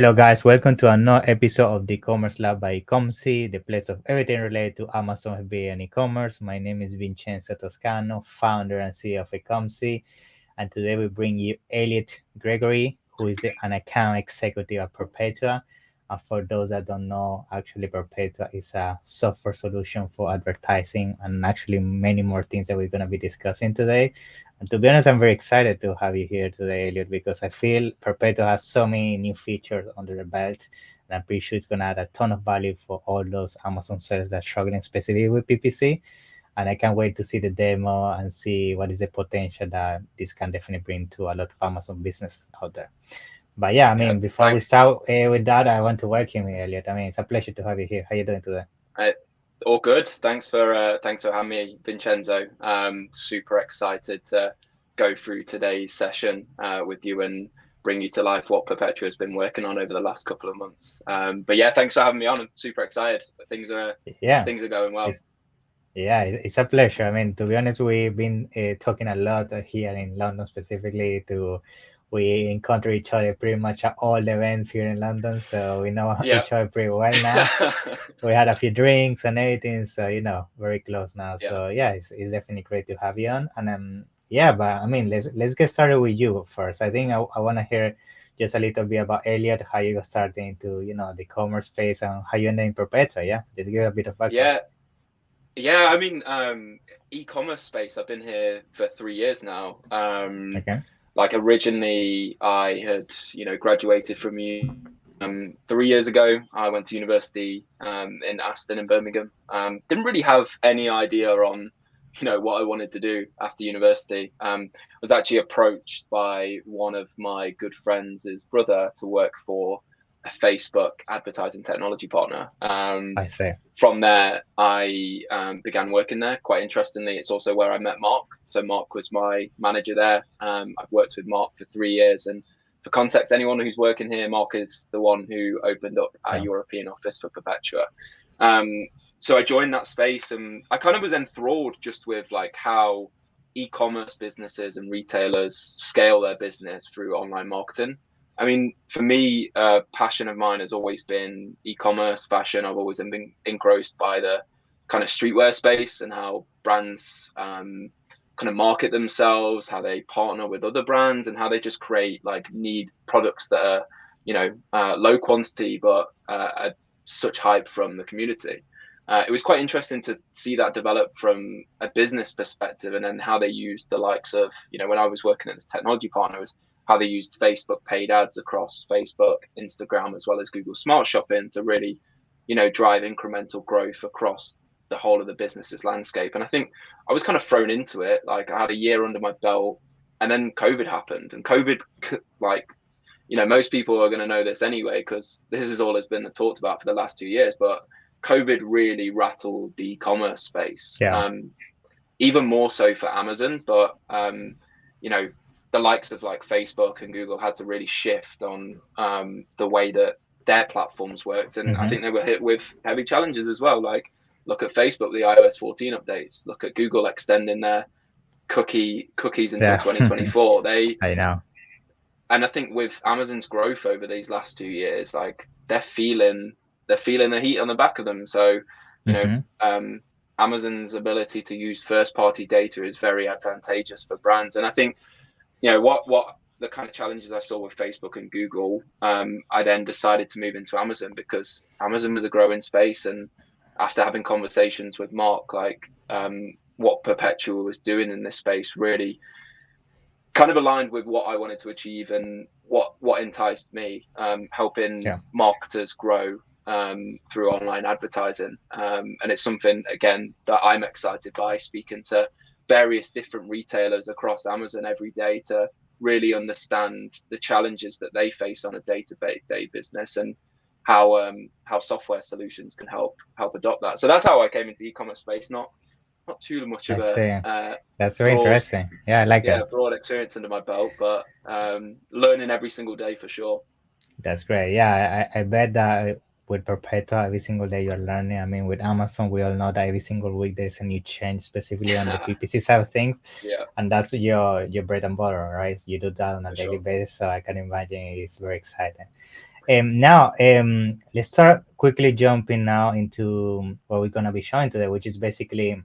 Hello guys, welcome to another episode of the E-commerce Lab by Ecomcy, the place of everything related to Amazon FBA and e-commerce. My name is Vincenzo Toscano, founder and CEO of Ecomcy, and today we bring you Elliot Gregory, who is an account executive at Perpetua. And for those that don't know, actually Perpetua is a software solution for advertising and actually many more things that we're going to be discussing today. And to be honest, I'm very excited to have you here today, Elliot, because I feel Perpetua has so many new features under the belt, and I'm pretty sure it's going to add a ton of value for all those Amazon sellers that are struggling specifically with PPC. And I can't wait to see the demo and see what is the potential that this can definitely bring to a lot of Amazon business out there. But yeah, I mean, before we start with that, I want to welcome you, Elliot. I mean, it's a pleasure to have you here. How are you doing today? All good. Thanks for having me, Vincenzo. Super excited to go through today's session with you and bring you to life what Perpetua has been working on over the last couple of months. But yeah, thanks for having me on. I'm super excited. Things are going well. It's a pleasure. I mean, to be honest, we've been talking a lot here in London specifically. We encounter each other pretty much at all the events here in London, so we know each other pretty well now. We had a few drinks and everything, so very close now. Yeah. So yeah, it's definitely great to have you on. And but I mean, let's get started with you first. I think I want to hear just a little bit about Elliot, how you got started into the commerce space and how you ended in Perpetua. Yeah, just give a bit of background. Yeah. I mean, e-commerce space. I've been here for 3 years now. Okay. Like originally, I had graduated from 3 years ago. I went to university in Aston in Birmingham. Didn't really have any idea on what I wanted to do after university. Was actually approached by one of my good friends' brother to work for a Facebook advertising technology partner. I see. From there, I began working there. Quite interestingly, it's also where I met Mark. So Mark was my manager there. I've worked with Mark for 3 years. And for context, anyone who's working here, Mark is the one who opened up our European office for Perpetua. So I joined that space, and I kind of was enthralled just with like how e-commerce businesses and retailers scale their business through online marketing. I mean, for me, passion of mine has always been e-commerce, fashion. I've always been engrossed by the kind of streetwear space and how brands kind of market themselves, how they partner with other brands, and how they just create need products that are low quantity but are such hype from the community. It was quite interesting to see that develop from a business perspective, and then how they used the likes of when I was working at this technology partner, was how they used Facebook paid ads across Facebook, Instagram, as well as Google Smart Shopping to really, drive incremental growth across the whole of the business's landscape. And I think I was kind of thrown into it. Like I had a year under my belt, and then COVID happened. And COVID, most people are going to know this anyway, because this is all that's been talked about for the last 2 years. But COVID really rattled the e-commerce space, even more so for Amazon. But, the likes of Facebook and Google had to really shift on the way that their platforms worked. And I think they were hit with heavy challenges as well. Like look at Facebook, the iOS 14 updates, look at Google extending their cookies until 2024. I know. And I think with Amazon's growth over these last 2 years, they're feeling the heat on the back of them. So, Amazon's ability to use first party data is very advantageous for brands. And I think, what the kind of challenges I saw with Facebook and Google, I then decided to move into Amazon, because Amazon was a growing space. And after having conversations with Mark, what Perpetua was doing in this space really kind of aligned with what I wanted to achieve and what enticed me, helping marketers grow through online advertising. And it's something, again, that I'm excited by, speaking to various different retailers across Amazon every day to really understand the challenges that they face on a day-to-day business, and how software solutions can help adopt that. So that's how I came into the e-commerce space. Not too much of a that's very interesting. Yeah, I like that. Broad experience under my belt, but learning every single day for sure. That's great. Yeah, I bet that with Perpetua, every single day you're learning. I mean, with Amazon, we all know that every single week there's a new change, specifically on the PPC side of things. Yeah. And that's your bread and butter, right? You do that on a daily basis, so I can imagine it's very exciting. Now, let's start quickly jumping now into what we're gonna be showing today, which is basically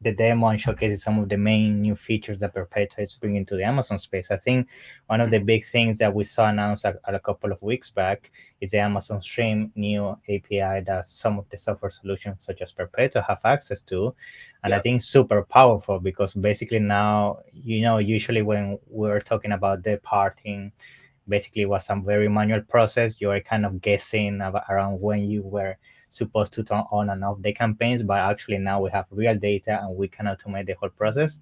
the demo and showcases some of the main new features that Perpetua is bringing to the Amazon space. I think one of the big things that we saw announced a couple of weeks back is the Amazon Stream new API that some of the software solutions such as Perpetua have access to. And I Yeah, think super powerful because basically now, usually when we're talking about departing, basically was some very manual process. You are kind of guessing around when you were supposed to turn on and off the campaigns, but actually now we have real data and we can automate the whole process.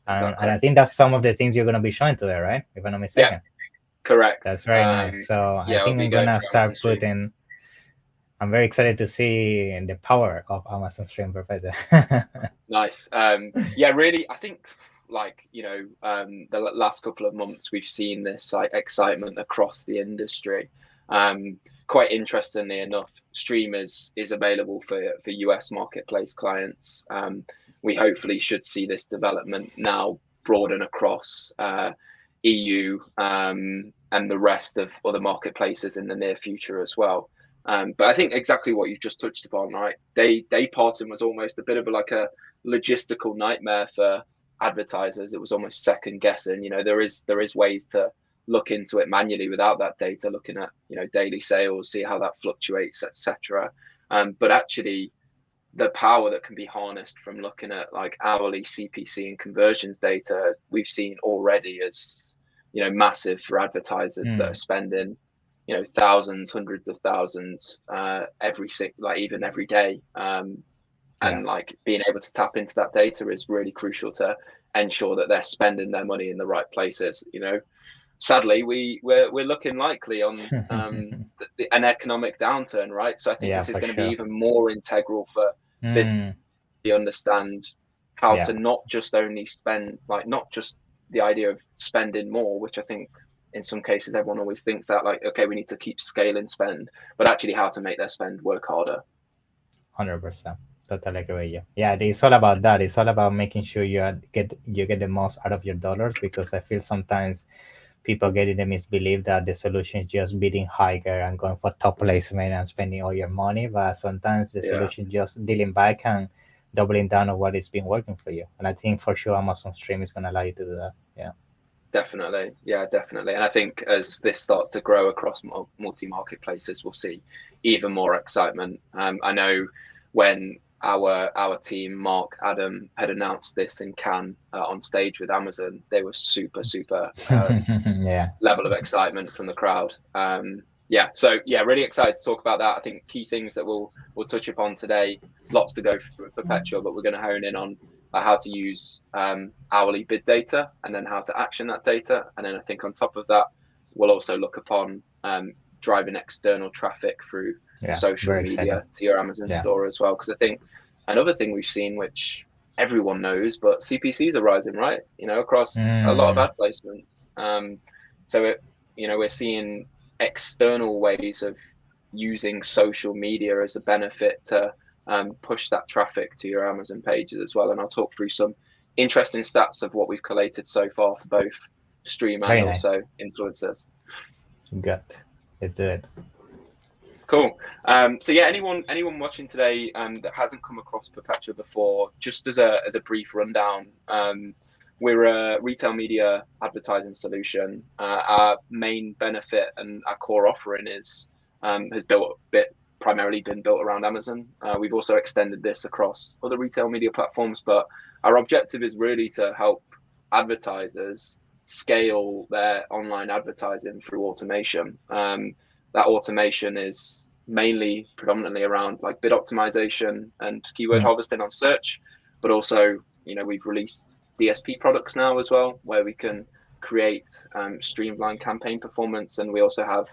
And exactly. I think that's some of the things you're going to be showing today, right? If I'm not Yeah, mistaken. correct. That's very nice. So I Yeah, I'll think be I'm going gonna through Amazon start Stream. putting. I'm very excited to see the power of Amazon Stream, Professor. Nice. Yeah, really, I think the last couple of months we've seen this like excitement across the industry. Quite interestingly enough, Stream is available for US marketplace clients. We hopefully should see this development now broaden across EU and the rest of other marketplaces in the near future as well. But I think exactly what you've just touched upon, right? Day parting was almost a bit of a logistical nightmare for advertisers. It was almost second guessing. There is ways to look into it manually without that data, looking at daily sales, see how that fluctuates, etc. But actually, the power that can be harnessed from looking at like hourly CPC and conversions data, we've seen already as massive for advertisers that are spending thousands, hundreds of thousands even every day. Yeah. And like being able to tap into that data is really crucial to ensure that they're spending their money in the right places. Sadly, we're looking likely on an economic downturn, right? So I think Yeah, this is for going to be sure. even more integral for business Mm, to understand how yeah. to not just only spend, like not just the idea of spending more, which I think in some cases everyone always thinks that like, okay, we need to keep scaling spend, but actually how to make their spend work harder. 100%. Totally agree with you. Yeah, it's all about that. It's all about making sure you get the most out of your dollars because I feel sometimes people get in the misbelief that the solution is just bidding higher and going for top placement and spending all your money, but sometimes the Yeah. solution just dealing back and doubling down on what has been working for you. And I think for sure Amazon Stream is gonna allow you to do that. Yeah. Definitely. Yeah, definitely. And I think as this starts to grow across multi marketplaces, we'll see even more excitement. I know when our team, Mark, Adam, had announced this in Cannes on stage with Amazon, they were super Yeah. level of excitement from the crowd. Yeah, so yeah, really excited to talk about that. I think key things that we'll touch upon today. Lots to go for Perpetua, but we're going to hone in on how to use hourly bid data and then how to action that data. And then I think on top of that, we'll also look upon driving external traffic through Yeah. social Very exciting. media to your Amazon Yeah. store as well. Because I think another thing we've seen, which everyone knows, but CPCs are rising, right? Across a lot of Mm, ad placements. We're seeing external ways of using social media as a benefit to push that traffic to your Amazon pages as well. And I'll talk through some interesting stats of what we've collated so far for both stream and very nice. also influencers. Good. Let's do it. Cool. So yeah, anyone watching today that hasn't come across Perpetua before, just as a brief rundown, we're a retail media advertising solution. Our main benefit and our core offering has primarily been built around Amazon. We've also extended this across other retail media platforms, but our objective is really to help advertisers scale their online advertising through automation. That automation is predominantly around like bid optimization and keyword Mm, harvesting on search, but also we've released DSP products now as well, where we can create streamlined campaign performance, and we also have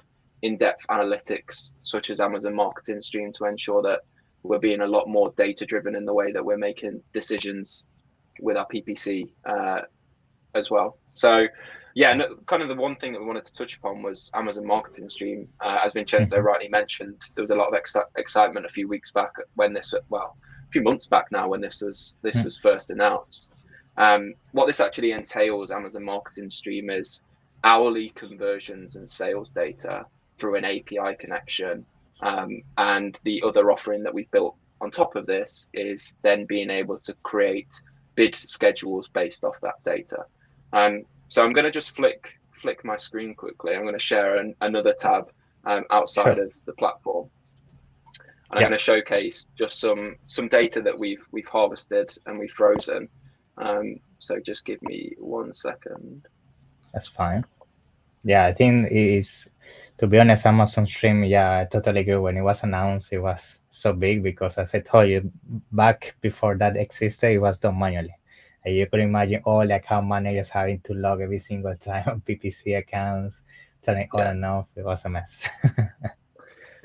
in-depth analytics such as Amazon Marketing Stream to ensure that we're being a lot more data driven in the way that we're making decisions with our PPC as well. So yeah, no, kind of the one thing that we wanted to touch upon was Amazon Marketing Stream. As Vincenzo mhm, rightly mentioned, there was a lot of excitement a few weeks back when a few months back now when this was mm, first announced. What this actually entails, Amazon Marketing Stream, is hourly conversions and sales data through an API connection. And the other offering that we've built on top of this is then being able to create bid schedules based off that data. So I'm going to just flick my screen quickly. I'm going to share another tab outside of the platform. And I'm going to showcase just some data that we've harvested and we've frozen. So just give me 1 second. That's fine. Yeah, I think it's, to be honest, Amazon Stream, yeah, I totally agree. When it was announced, it was so big because, as I told you, back before that existed, it was done manually. And you could imagine all the account managers having to log every single time on PPC accounts, turning on and off. It was a mess.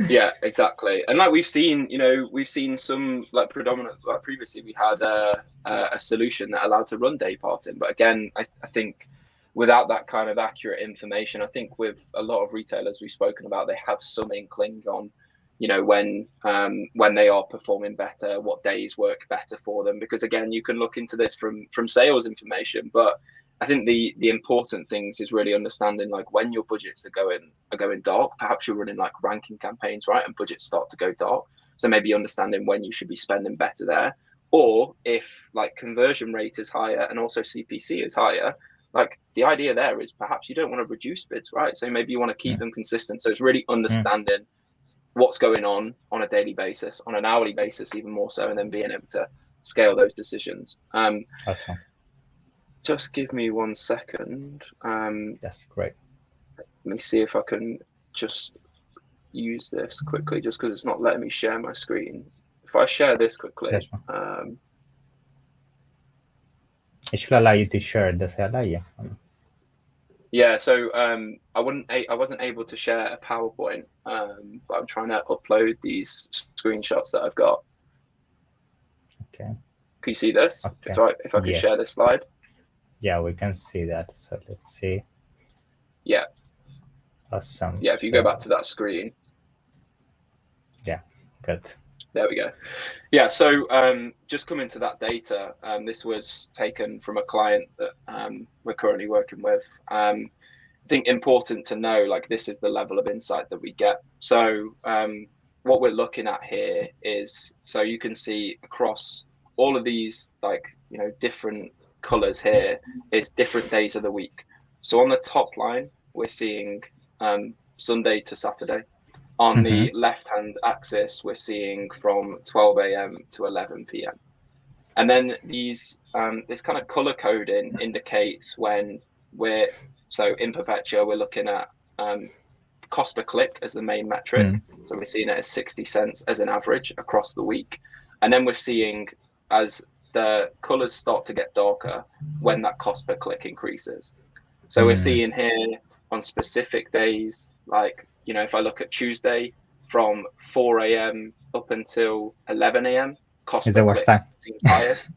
Yeah, exactly. And like we've seen some like predominant, like previously we had a solution that allowed to run day parting. But again, I think without that kind of accurate information, I think with a lot of retailers we've spoken about, they have some inkling on, when they are performing better, what days work better for them. Because again, you can look into this from sales information, but I think the important things is really understanding like when your budgets are going dark. Perhaps you're running like ranking campaigns, right? And budgets start to go dark. So maybe understanding when you should be spending better there. Or if like conversion rate is higher and also CPC is higher, like the idea there is perhaps you don't want to reduce bids, right? So maybe you want to keep them consistent. So it's really understanding what's going on a daily basis, on an hourly basis, even more so, and then being able to scale those decisions. Awesome. Just give me 1 second. That's great. Let me see if I can just use this quickly, just because it's not letting me share my screen. If I share this quickly, it should allow you to share. Does it allow you? Yeah. So I wasn't able to share a PowerPoint, but I'm trying to upload these screenshots that I've got. Okay. Can you see this? Okay. If I can share this slide. Yeah, we can see that. So let's see. Yeah. Awesome. Yeah, if you go back to that screen. Yeah, good. There we go. Yeah, so just coming to that data, this was taken from a client that we're currently working with. I think important to know, like this is the level of insight that we get. So what we're looking at here is, so you can see across all of these different colors here is different days of the week. So on the top line, we're seeing Sunday to Saturday. On the left-hand axis, we're seeing from 12 a.m. to 11 p.m. And then these this kind of color coding indicates when so in Perpetua, we're looking at cost per click as the main metric. So we're seeing it as 60 cents as an average across the week. And then we're seeing as the colors start to get darker when that cost per click increases. So we're seeing here on specific days, like, if I look at Tuesday from 4 a.m. up until 11 a.m., cost per click seems highest.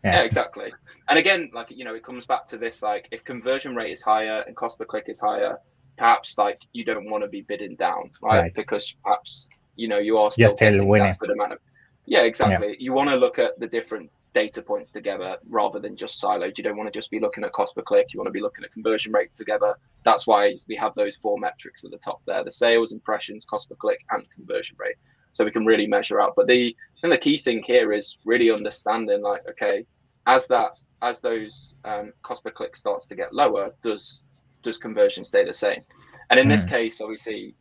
Yeah, exactly. And again, like, it comes back to this, like if conversion rate is higher and cost per click is higher, perhaps like you don't want to be bidding down, right? Because perhaps, you are still getting that good amount of, exactly. Yeah. You want to look at the different data points together rather than just siloed. You don't want to just be looking at cost per click. You want to be looking at conversion rate together. That's why we have those 4 metrics at the top there: the sales, impressions, cost per click, and conversion rate. So we can really measure out. But the key thing here is really understanding, like, okay, as those cost per click starts to get lower, does conversion stay the same? And in this case, obviously,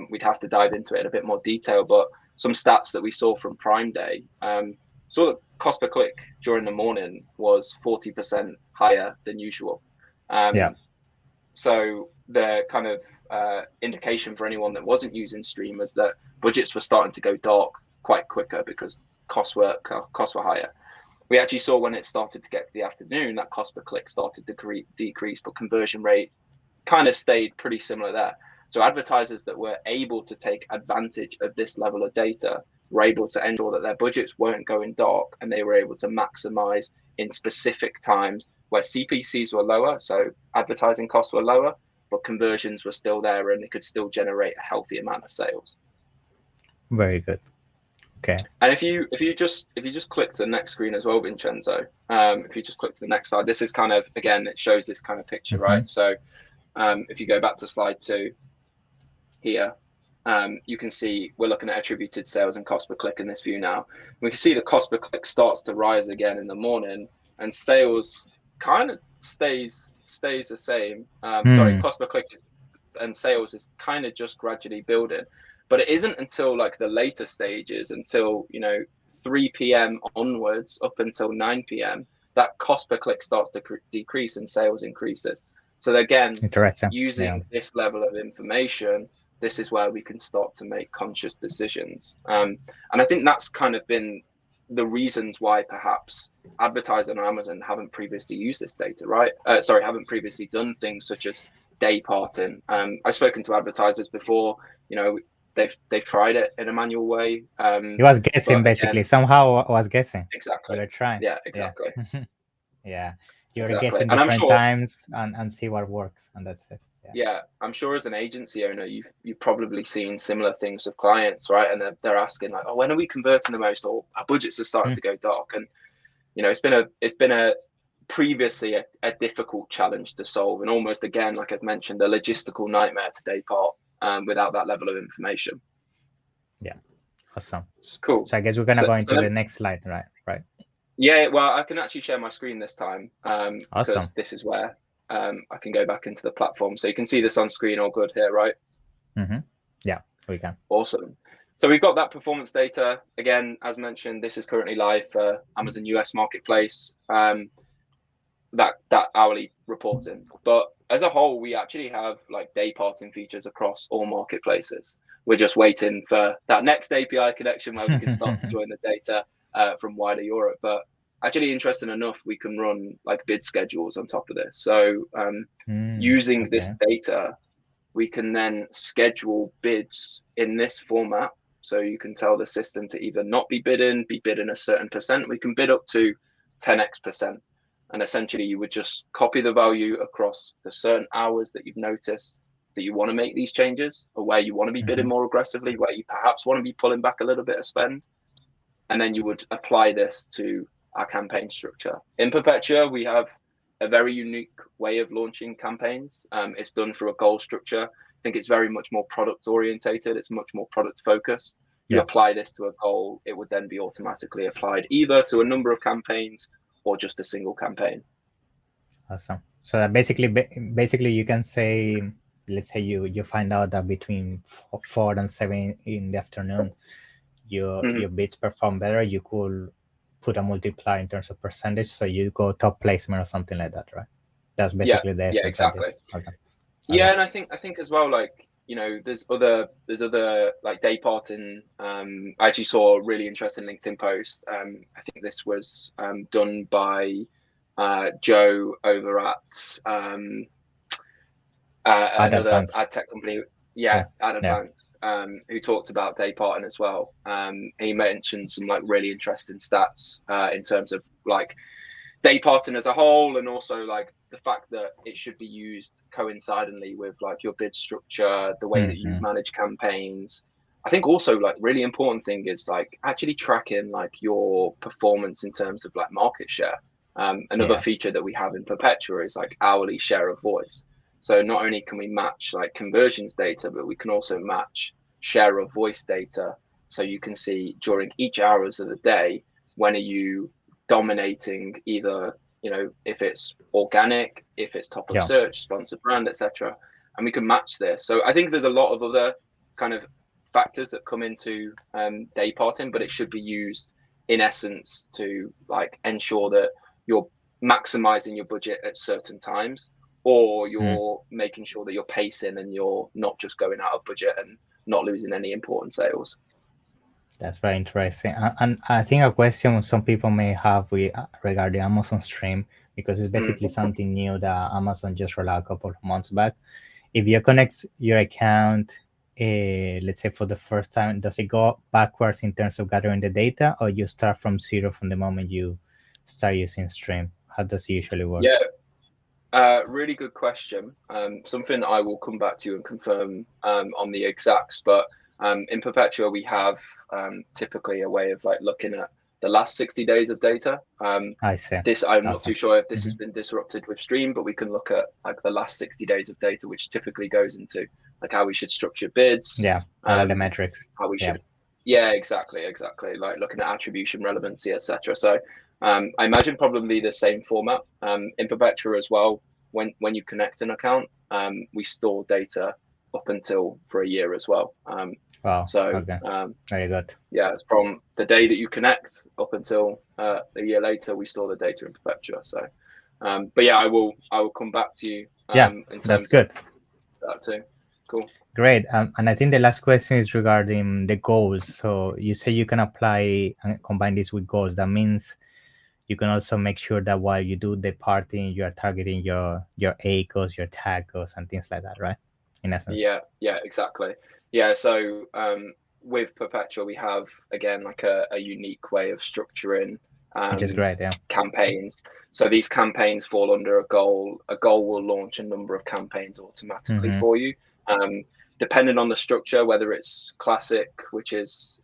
we'd have to dive into it in a bit more detail, but some stats that we saw from Prime Day, saw that cost per click during the morning was 40% higher than usual. So the kind of indication for anyone that wasn't using Stream was that budgets were starting to go dark quite quicker because costs were higher. We actually saw when it started to get to the afternoon that cost per click started to decrease, but conversion rate kind of stayed pretty similar there. So advertisers that were able to take advantage of this level of data were able to ensure that their budgets weren't going dark, and they were able to maximize in specific times where CPCs were lower, so advertising costs were lower, but conversions were still there and they could still generate a healthy amount of sales. Very good. Okay. And if you just click to the next screen as well, Vincenzo, if you just click to the next slide, this is kind of, again, it shows this kind of picture, right? So if you go back to slide 2, here, you can see we're looking at attributed sales and cost per click in this view now. We can see the cost per click starts to rise again in the morning, and sales kind of stays the same. Sorry, cost per click and sales is kind of just gradually building, but it isn't until like the later stages, until 3 p.m. onwards up until 9 p.m. that cost per click starts to decrease and sales increases. So again, using this level of information, this is where we can start to make conscious decisions. And I think that's kind of been the reasons why perhaps advertisers on Amazon haven't previously used this data, right? Haven't previously done things such as day parting. I've spoken to advertisers before, they've tried it in a manual way. He was guessing basically. Somehow I was guessing. Exactly. You're trying. Yeah, exactly. Yeah. You're guessing different times and see what works, and that's it. Yeah, I'm sure as an agency owner, you've probably seen similar things with clients, right? And they're asking like, oh, when are we converting the most? Or our budgets are starting to go dark. And it's been a previously a difficult challenge to solve, and almost again, like I've mentioned, a logistical nightmare to day part without that level of information. Yeah, awesome, cool. So I guess we're gonna go into the next slide, right? Yeah, well, I can actually share my screen this time because awesome. This is where I can go back into the platform, so you can see this on screen all good here, right? Yeah, we can. Awesome. So we've got that performance data again, as mentioned. This is currently live for Amazon US Marketplace. That hourly reporting, but as a whole, we actually have like day parting features across all marketplaces. We're just waiting for that next API connection where we can start to join the data from wider Europe. But actually, interesting enough, we can run like bid schedules on top of this. So using this data, we can then schedule bids in this format. So you can tell the system to either not be bidding a certain percent. We can bid up to 10x%. And essentially, you would just copy the value across the certain hours that you've noticed that you want to make these changes, or where you want to be bidding more aggressively, where you perhaps want to be pulling back a little bit of spend. And then you would apply this to our campaign structure. In Perpetua, we have a very unique way of launching campaigns. It's done through a goal structure. I think it's very much more product orientated. It's much more product focused. You apply this to a goal, it would then be automatically applied either to a number of campaigns or just a single campaign. Awesome. So that basically you can say, let's say you find out that between 4 and 7 in the afternoon, your bids perform better. You could put a multiplier in terms of percentage, so you go top placement or something like that, right? That's basically the essence. Exactly. Okay. Yeah, and I think as well, like there's other like day parting. I actually saw a really interesting LinkedIn post. I think this was done by Joe over at another ad tech company. AdAdvance, who talked about day parting as well. He mentioned some like really interesting stats in terms of like day parting as a whole, and also like the fact that it should be used coincidentally with like your bid structure, the way that you manage campaigns. I think also like really important thing is like actually tracking like your performance in terms of like market share. Another feature that we have in Perpetua is like hourly share of voice. So not only can we match like conversions data, but we can also match share of voice data. So you can see during each hours of the day, when are you dominating either, if it's organic, if it's top of search, sponsored brand, etc. And we can match this. So I think there's a lot of other kind of factors that come into day parting, but it should be used in essence to like ensure that you're maximizing your budget at certain times, or you're making sure that you're pacing and you're not just going out of budget and not losing any important sales. That's very interesting. And I think a question some people may have regarding Amazon Stream, because it's basically something new that Amazon just rolled out a couple of months back. If you connect your account, let's say for the first time, does it go backwards in terms of gathering the data, or you start from zero from the moment you start using Stream? How does it usually work? Really good question. Something I will come back to you and confirm on the exacts, but in Perpetua we have typically a way of like looking at the last 60 days of data. I see. I'm not too sure if this has been disrupted with Stream, but we can look at like the last 60 days of data, which typically goes into like how we should structure bids. Yeah, all the metrics. How we should. Yeah, exactly. Like looking at attribution, relevancy, etc. So I imagine probably the same format in Perpetua as well. When you connect an account, we store data up until for a year as well. Wow. So Okay. Very good. Yeah, from the day that you connect up until a year later, we store the data in Perpetua. So, but yeah, I will come back to you. In terms that's good. Of that too. Cool. Great. And I think the last question is regarding the goals. So you say you can apply and combine this with goals. That means you can also make sure that while you do the parting, you are targeting your 𝐂𝐻, your TAGs, and things like that, right? In essence. Yeah, exactly. Yeah, so with Perpetua, we have again like a unique way of structuring which is great, campaigns. So these campaigns fall under a goal. A goal will launch a number of campaigns automatically for you. Depending on the structure, whether it's classic, which is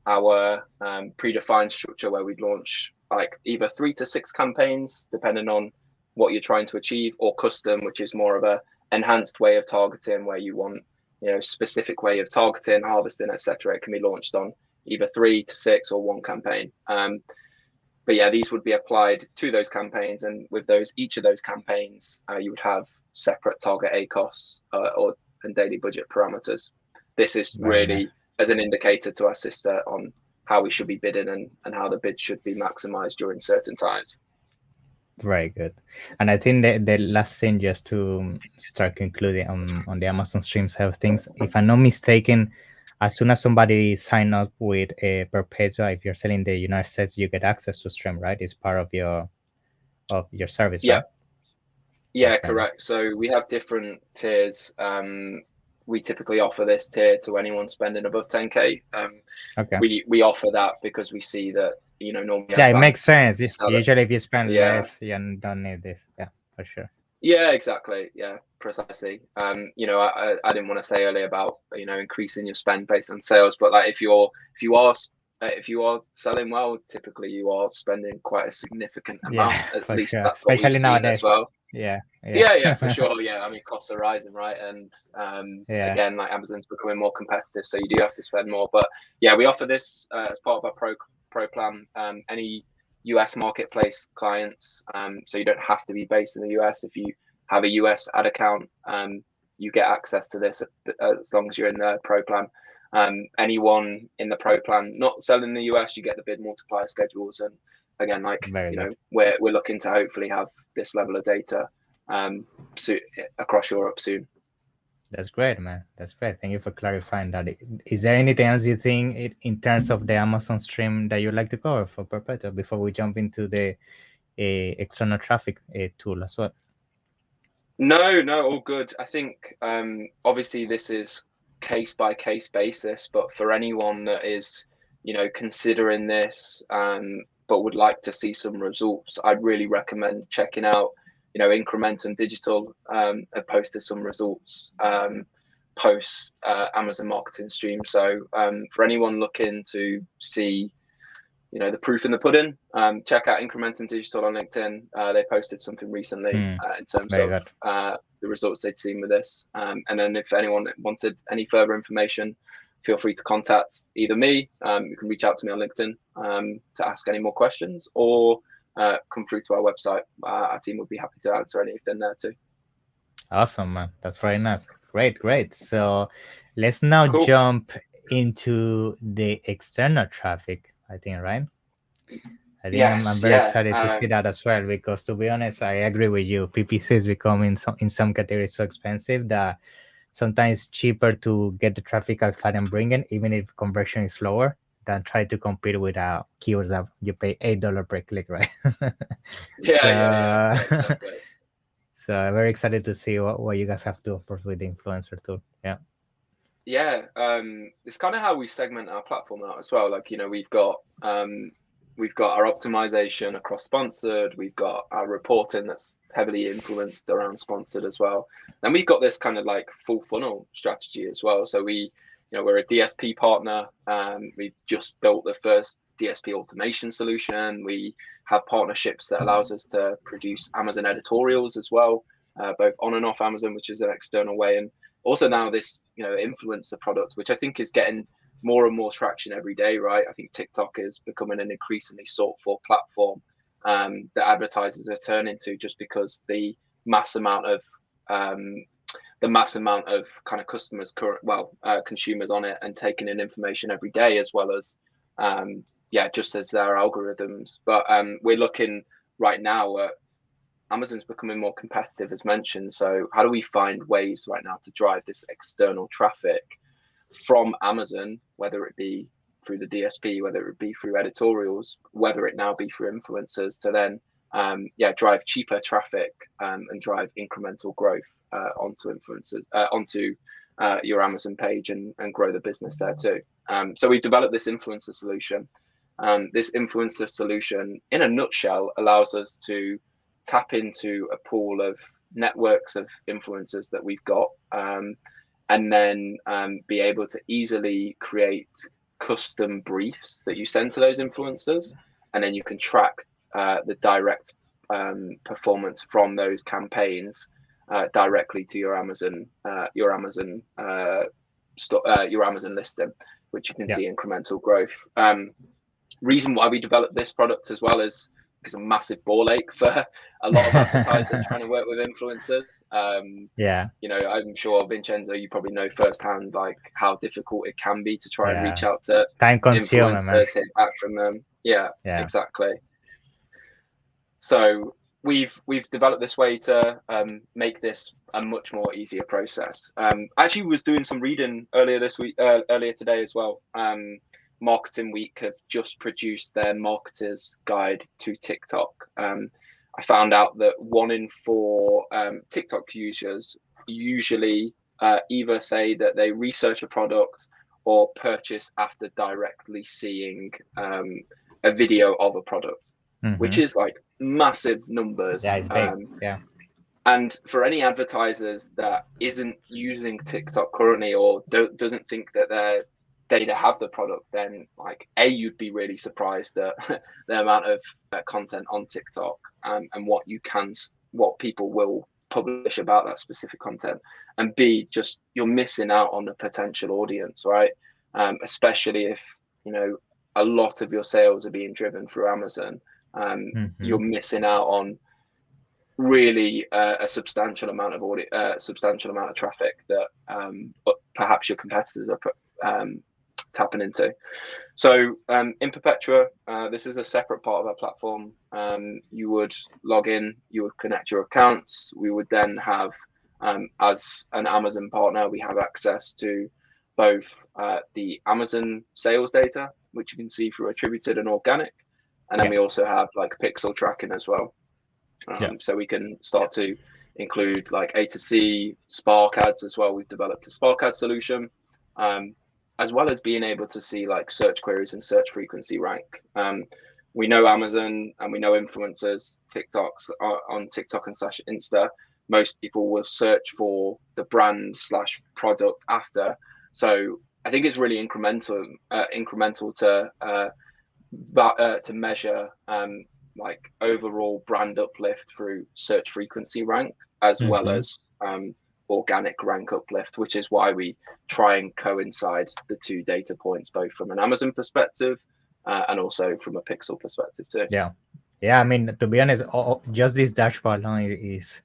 our predefined structure where we'd launch like either 3 to 6 campaigns, depending on what you're trying to achieve, or custom, which is more of a enhanced way of targeting where you want, specific way of targeting, harvesting, etc. It can be launched on either 3 to 6 or 1 campaign. But yeah, these would be applied to those campaigns, and with each of those campaigns, you would have separate target ACOS and daily budget parameters. This is really as an indicator to our sister on how we should be bidding and how the bid should be maximized during certain times. Very good. And I think that the last thing, just to start concluding on the Amazon Stream side of things, if I'm not mistaken, as soon as somebody sign up with a Perpetua, if you're selling the United States, you get access to Stream, right? It's part of your service, right? Yeah, correct. So we have different tiers. We typically offer this tier to anyone spending above 10K. We offer that because we see that, normally. Yeah, it makes sense. Usually if you spend less, you don't need this. Yeah, for sure. Yeah, exactly. Yeah, precisely. I didn't want to say earlier about, increasing your spend based on sales, but like if you are selling well, typically you are spending quite a significant amount. At least that's what we've seen as well. Yeah, for sure. Yeah, I mean, costs are rising, right? And again, like Amazon's becoming more competitive, so you do have to spend more. But yeah, we offer this as part of our pro plan. Any US marketplace clients, so you don't have to be based in the US. If you have a US ad account, you get access to this as long as you're in the pro plan. Anyone in the pro plan not selling in the US, you get the bid multiplier schedules, and again, like we're looking to hopefully have this level of data across Europe soon. That's great, man. That's great. Thank you for clarifying that. Is there anything else you think in terms of the Amazon Stream that you'd like to cover for Perpetua before we jump into the external traffic tool as well? No, all good. I think obviously this is case by case basis, but for anyone that is, considering this but would like to see some results, I'd really recommend checking out, Incrementum Digital have posted some results post Amazon Marketing Stream. So for anyone looking to see, the proof in the pudding, check out Incrementum Digital on LinkedIn. They posted something recently in terms of the results they'd seen with this. And then if anyone wanted any further information, feel free to contact either me. You can reach out to me on LinkedIn to ask any more questions, or come through to our website. Our team would be happy to answer anything there too. Awesome, man. That's very nice. Great. So let's now jump into the external traffic, I think, right? I think I'm very excited to see that as well, because to be honest, I agree with you. PPC is becoming in some categories so expensive that sometimes cheaper to get the traffic outside and bring it, even if conversion is lower, than try to compete with keywords that you pay $8 per click, right? Exactly. So I'm very excited to see what you guys have to offer with the influencer tool. It's kind of how we segment our platform out as well. Like, we've got our optimization across sponsored. We've got our reporting that's heavily influenced around sponsored as well. Then we've got this kind of like full funnel strategy as well. So we're a DSP partner. We've just built the first DSP automation solution. We have partnerships that allows us to produce Amazon editorials as well, both on and off Amazon, which is an external way. And also now this, influencer product, which I think is getting more and more traction every day, right? I think TikTok is becoming an increasingly sought for platform that advertisers are turning to, just because the mass amount of kind of customers, consumers on it, and taking in information every day, as well as just as their algorithms. But we're looking right now at Amazon's becoming more competitive, as mentioned. So how do we find ways right now to drive this external traffic from Amazon, whether it be through the DSP, whether it be through editorials, whether it now be through influencers, to then drive cheaper traffic and drive incremental growth onto influencers, onto your Amazon page, and grow the business there too. So we've developed this influencer solution. This influencer solution, in a nutshell, allows us to tap into a pool of networks of influencers that we've got, and then be able to easily create custom briefs that you send to those influencers, and then you can track the direct performance from those campaigns directly to your Amazon listing, which you can see incremental growth. Reason why we developed this product as well is because a massive ball ache for a lot of advertisers trying to work with influencers. I'm sure, Vincenzo, you probably know firsthand like how difficult it can be to try and reach out to influencers, hit back from them. Yeah, exactly. So we've developed this way to make this a much more easier process. Actually was doing some reading earlier today as well. Marketing Week have just produced their marketers guide to TikTok. I found out that 1 in 4 TikTok users usually either say that they research a product or purchase after directly seeing a video of a product, which is like massive numbers. Yeah, it's big. And for any advertisers that isn't using TikTok currently, or doesn't think that they have the product, then like you'd be really surprised at the amount of content on TikTok and what people will publish about that specific content, and B, just you're missing out on the potential audience, right? Especially if a lot of your sales are being driven through Amazon. You're missing out on really a substantial amount of traffic that perhaps your competitors are tapping into. So in Perpetua, this is a separate part of our platform. You would log in, you would connect your accounts. We would then have, as an Amazon partner, we have access to both the Amazon sales data, which you can see through attributed and organic, and then we also have like pixel tracking as well. So we can start to include like A2C, Spark ads as well. We've developed a Spark ad solution, as well as being able to see like search queries and search frequency rank. We know Amazon and we know influencers, TikToks on TikTok and /Insta. Most people will search for the brand /product after. So I think it's really incremental to measure like overall brand uplift through search frequency rank, as well as organic rank uplift, which is why we try and coincide the 2 data points, both from an Amazon perspective and also from a pixel perspective too. I mean, to be honest, just this dashboard alone is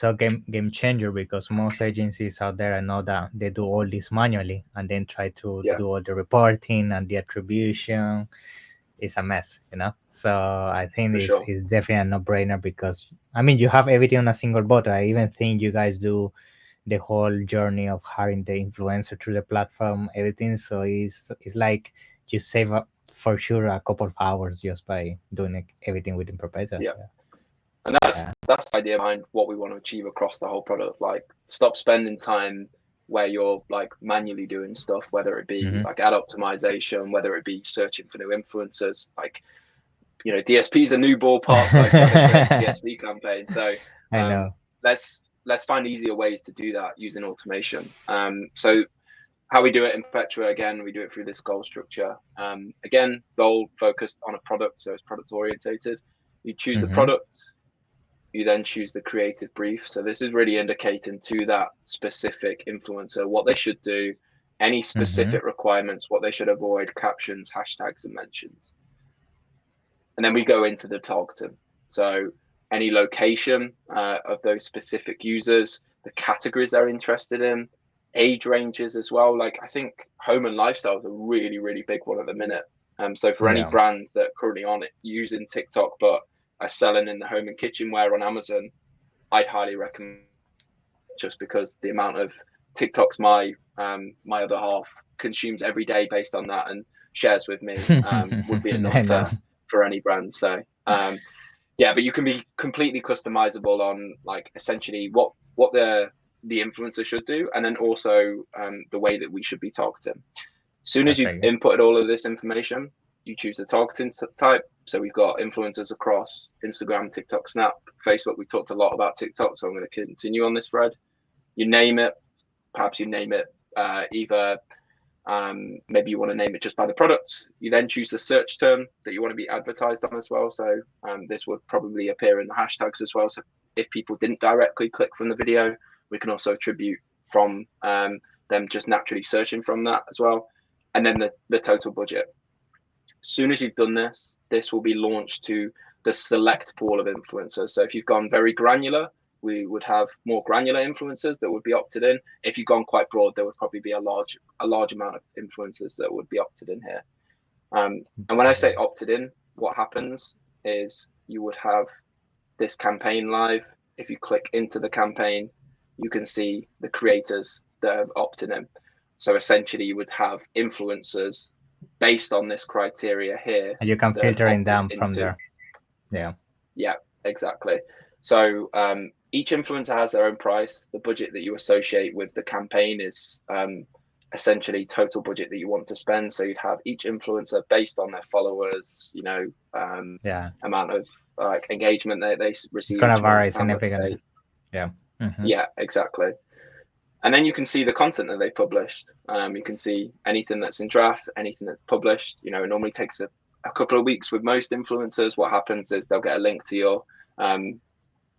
a game changer, because most agencies out there, I know that they do all this manually and then try to do all the reporting and the attribution. It's a mess, so I think it's definitely a no-brainer, because I mean, you have everything on a single button. I even think you guys do the whole journey of hiring the influencer through the platform, everything. So it's like you save for sure a couple of hours just by doing everything within Perpetua. And that's the idea behind what we want to achieve across the whole product. Like, stop spending time where you're like manually doing stuff, whether it be like ad optimization, whether it be searching for new influencers. Like, DSP is a new ballpark, like trying to create a DSP campaign. So I know. Let's find easier ways to do that using automation. So how we do it in Perpetua, again, we do it through this goal structure. Again, goal focused on a product, so it's product orientated. You choose the product, you then choose the creative brief. So this is really indicating to that specific influencer what they should do, any specific requirements, what they should avoid, captions, hashtags, and mentions. And then we go into the targeting. So any location of those specific users, the categories they're interested in, age ranges as well. Like I think home and lifestyle is a really, really big one at the minute. So for any brands that are currently on it using TikTok but are selling in the home and kitchenware on Amazon, I'd highly recommend, just because the amount of TikToks my other half consumes every day based on that and shares with me would be enough for any brand. So yeah, but you can be completely customizable on like essentially what the influencer should do, and then also the way that we should be targeting. As soon as you've inputted all of this information, you choose the targeting type. So we've got influencers across Instagram, TikTok, Snap, Facebook. We talked a lot about TikTok, so I'm going to continue on this thread. You name it. Perhaps you name it either maybe you want to name it just by the product. You then choose the search term that you want to be advertised on as well. So this would probably appear in the hashtags as well. So if people didn't directly click from the video, we can also attribute from them just naturally searching from that as well. And then the total budget. As soon as you've done this, this will be launched to the select pool of influencers. So if you've gone very granular, we would have more granular influencers that would be opted in. If you've gone quite broad, there would probably be a large amount of influencers that would be opted in here. And when I say opted in, what happens is you would have this campaign live. If you click into the campaign, you can see the creators that have opted in. So essentially you would have influencers based on this criteria here. And you can filter in down from there. Yeah, exactly. So each influencer has their own price. The budget that you associate with the campaign is essentially total budget that you want to spend. So you'd have each influencer based on their followers, you know, amount of like engagement that they receive. It's gonna vary significantly. Yeah, exactly. And then you can see the content that they published. You can see anything that's in draft, anything that's published. You know, it normally takes a couple of weeks with most influencers. What happens is they'll get a link to your,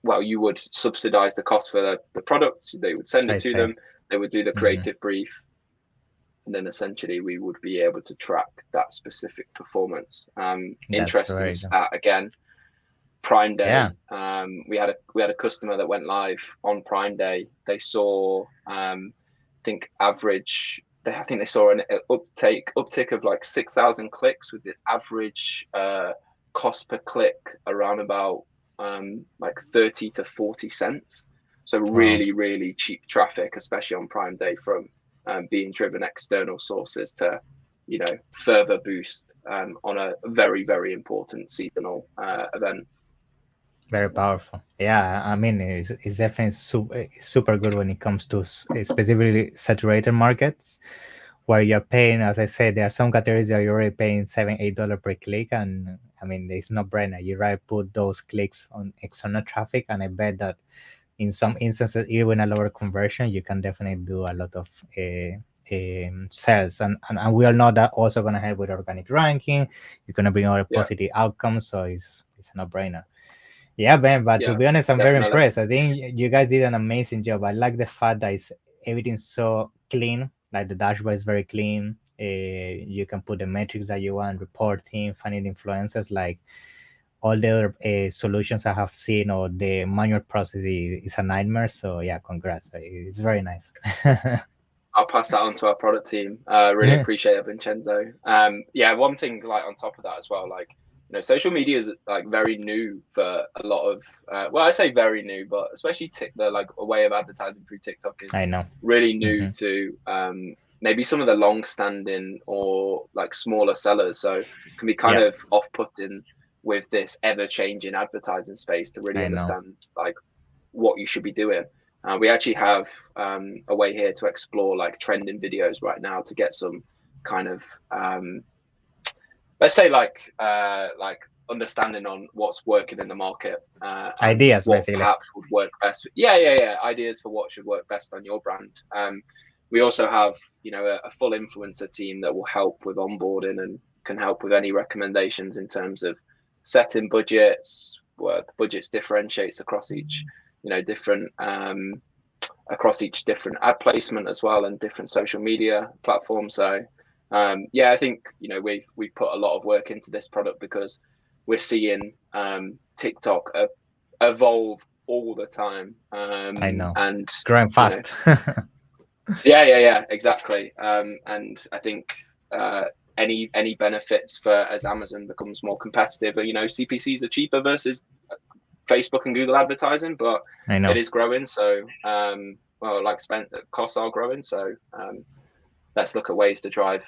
well, you would subsidize the cost for the products. They would send it to them. They would do the creative brief. And then essentially we would be able to track that specific performance. Interesting stat again. Prime Day, we had a customer that went live on Prime Day. They saw, I think they saw an uptick of like 6,000 clicks, with the average cost per click around about like 30 to 40 cents. So really, really cheap traffic, especially on Prime Day, from being driven external sources to, you know, further boost on a very, very important seasonal event. Very powerful. Yeah, I mean, it's definitely super good when it comes to specifically saturated markets, where you're paying, as I said, there are some categories that you're already paying $7-8 per click, and I mean, it's no brainer. You right put those clicks on external traffic, and I bet that in some instances, even a lower conversion, you can definitely do a lot of sales, and we all know that also going to help with organic ranking. You're going to bring other positive outcomes, so it's a no brainer. Yeah, Ben, but to be honest, I'm very impressed. I think you guys did an amazing job. I like the fact that everything's so clean. Like the dashboard is very clean. You can put the metrics that you want, reporting, finding influencers. Like all the other solutions I have seen, or the manual process is a nightmare. So yeah, congrats. It's very nice. I'll pass that on to our product team. Really appreciate it, Vincenzo. Yeah, one thing like on top of that as well, like, you know, social media is like very new for a lot of, well, I say very new, but especially the like a way of advertising through TikTok is really new to maybe some of the long-standing or like smaller sellers. So it can be kind of off-putting with this ever-changing advertising space to really understand like what you should be doing. We actually have a way here to explore like trending videos right now to get some kind of let's say like understanding on what's working in the market, ideas what basically perhaps would work best. Yeah, ideas for what should work best on your brand. We also have, you know, a full influencer team that will help with onboarding and can help with any recommendations in terms of setting budgets, where the budgets differentiates across each, different across each different ad placement as well, and different social media platforms. So I think we've put a lot of work into this product because we're seeing TikTok evolve all the time. I know, and it's growing fast. Yeah, exactly. And I think any benefits for as Amazon becomes more competitive, CPCs are cheaper versus Facebook and Google advertising, but I know it is growing. So costs are growing. So let's look at ways to drive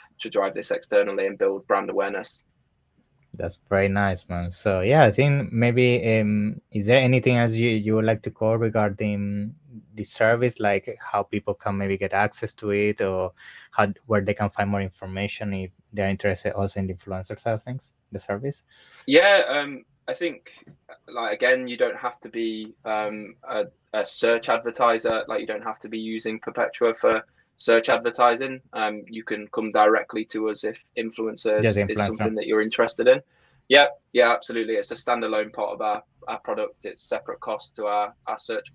this externally and build brand awareness. that's very nice, man. So yeah, I think maybe is there anything else you would like to cover regarding the service, like how people can maybe get access to it, or where they can find more information if they're interested also in the influencer side of things, the service? Yeah, I think again, you don't have to be a search advertiser. Like, you don't have to be using Perpetua for search advertising. You can come directly to us if influencers is something that you're interested in. Yeah, absolutely. It's a standalone part of our product. It's separate cost to our search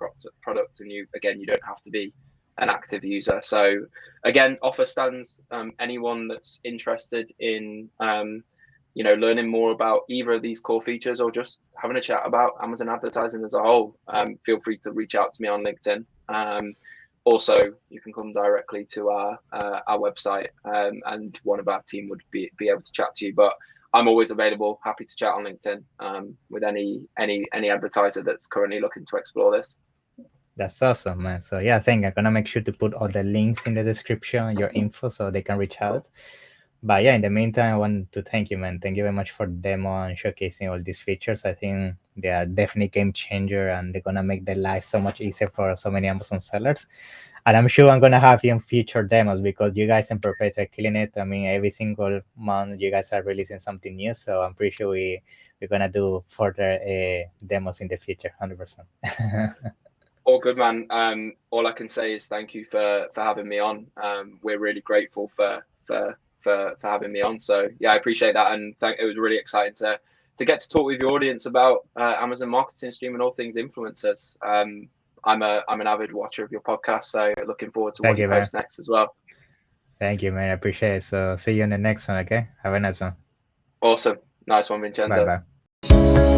product, and you don't have to be an active user. So again, offer stands anyone that's interested in learning more about either of these core features or just having a chat about Amazon advertising as a whole. Feel free to reach out to me on LinkedIn. Also, you can come directly to our website, and one of our team would be able to chat to you. But I'm always available, happy to chat on LinkedIn with any advertiser that's currently looking to explore this. That's awesome, man. So yeah, I think I'm gonna make sure to put all the links in the description, your info, so they can reach out. But yeah, in the meantime, I want to thank you, man. Thank you very much for the demo and showcasing all these features. I think they are definitely game changer, and they're gonna make their life so much easier for so many Amazon sellers. And I'm sure I'm gonna have you in future demos because you guys in Perpetua are killing it. I mean, every single month you guys are releasing something new, so I'm pretty sure we're gonna do further demos in the future, 100%. All good, man. All I can say is thank you for having me on. We're really grateful for having me on. So yeah, I appreciate that, and it was really exciting to get to talk with your audience about Amazon Marketing Stream and all things influencers. I'm an avid watcher of your podcast, so looking forward to what you post next as well. Thank you, man. I appreciate it. So see you in the next one, okay? Have a nice one. Awesome. Nice one, Vincenzo. Bye-bye.